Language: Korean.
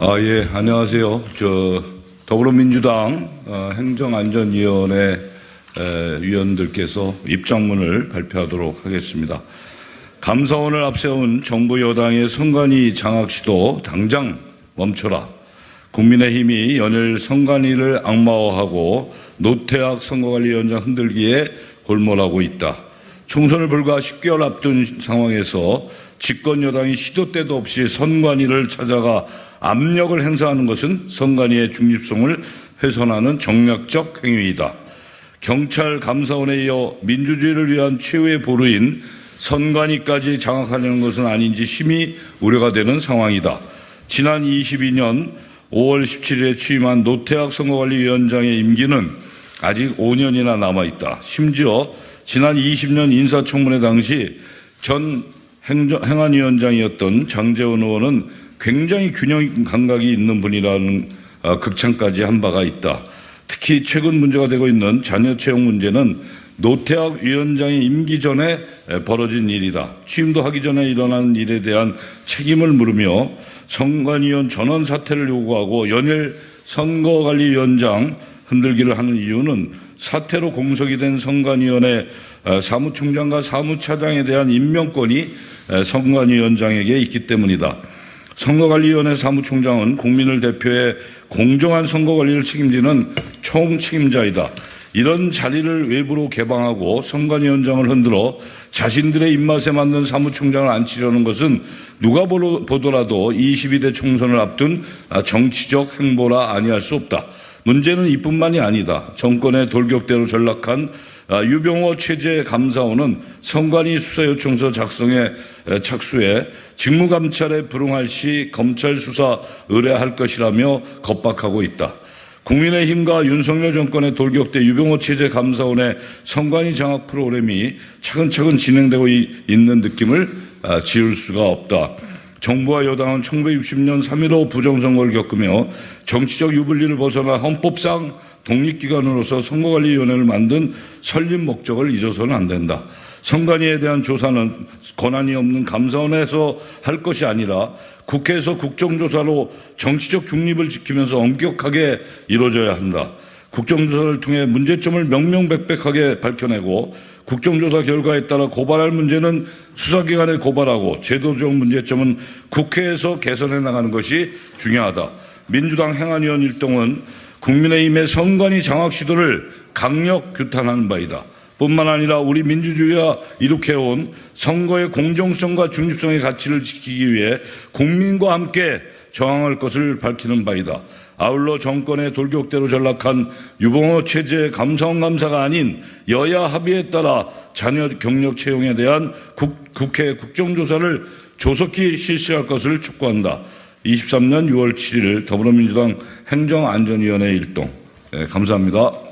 예, 안녕하세요. 더불어민주당 행정안전위원회 위원들께서 입장문을 발표하도록 하겠습니다. 감사원을 앞세운 정부 여당의 선관위 장악 시도 당장 멈춰라. 국민의힘이 연일 선관위를 악마화하고 노태악 선거관리위원장 흔들기에 골몰하고 있다. 총선을 불과 10개월 앞둔 상황에서 집권 여당이 시도 때도 없이 선관위를 찾아가 압력을 행사하는 것은 선관위의 중립성을 훼손하는 정략적 행위이다. 경찰 감사원에 이어 민주주의를 위한 최후의 보루인 선관위까지 장악하려는 것은 아닌지 심히 우려가 되는 상황이다. 지난 22년 5월 17일에 취임한 노태악 선거관리위원장의 임기는 아직 5년이나 남아있다. 심지어 지난 20년 인사청문회 당시 전 행안위원장이었던 장제원 의원은 굉장히 균형 감각이 있는 분이라는 극찬까지 한 바가 있다. 특히 최근 문제가 되고 있는 자녀 채용 문제는 노태악 위원장의 임기 전에 벌어진 일이다. 취임도 하기 전에 일어난 일에 대한 책임을 물으며 선관위원 전원 사퇴를 요구하고 연일 선거관리위원장 흔들기를 하는 이유는 사퇴로 공석이 된 선관위원회 사무총장과 사무차장에 대한 임명권이 선관위원장에게 있기 때문이다. 선거관리위원회 사무총장은 국민을 대표해 공정한 선거관리를 책임지는 총책임자이다. 이런 자리를 외부로 개방하고 선관위원장을 흔들어 자신들의 입맛에 맞는 사무총장을 앉히려는 것은 누가 보더라도 22대 총선을 앞둔 정치적 행보라 아니할 수 없다. 문제는 이뿐만이 아니다. 정권의 돌격대로 전락한 유병호 체제감사원은 선관위 수사요청서 작성에 착수해 직무감찰에 불응할 시 검찰 수사 의뢰할 것이라며 겁박하고 있다. 국민의힘과 윤석열 정권의 돌격대 유병호 체제감사원의 선관위 장악 프로그램이 차근차근 진행되고 있는 느낌을 지울 수가 없다. 정부와 여당은 1960년 3.15 부정선거를 겪으며 정치적 유불리를 벗어나 헌법상 독립기관으로서 선거관리위원회를 만든 설립 목적을 잊어서는 안 된다. 선관위에 대한 조사는 권한이 없는 감사원에서 할 것이 아니라 국회에서 국정조사로 정치적 중립을 지키면서 엄격하게 이루어져야 한다. 국정조사를 통해 문제점을 명명백백하게 밝혀내고 국정조사 결과에 따라 고발할 문제는 수사기관에 고발하고 제도적 문제점은 국회에서 개선해 나가는 것이 중요하다. 민주당 행안위원 일동은 국민의힘의 선관위 장악 시도를 강력 규탄하는 바이다. 뿐만 아니라 우리 민주주의가 이룩해온 선거의 공정성과 중립성의 가치를 지키기 위해 국민과 함께 저항할 것을 밝히는 바이다. 아울러 정권의 돌격대로 전락한 유병호 체제 감사원 감사가 아닌 여야 합의에 따라 자녀 경력 채용에 대한 국회 국정조사를 조속히 실시할 것을 촉구한다. 23년 6월 7일 더불어민주당 행정안전위원회 일동. 감사합니다.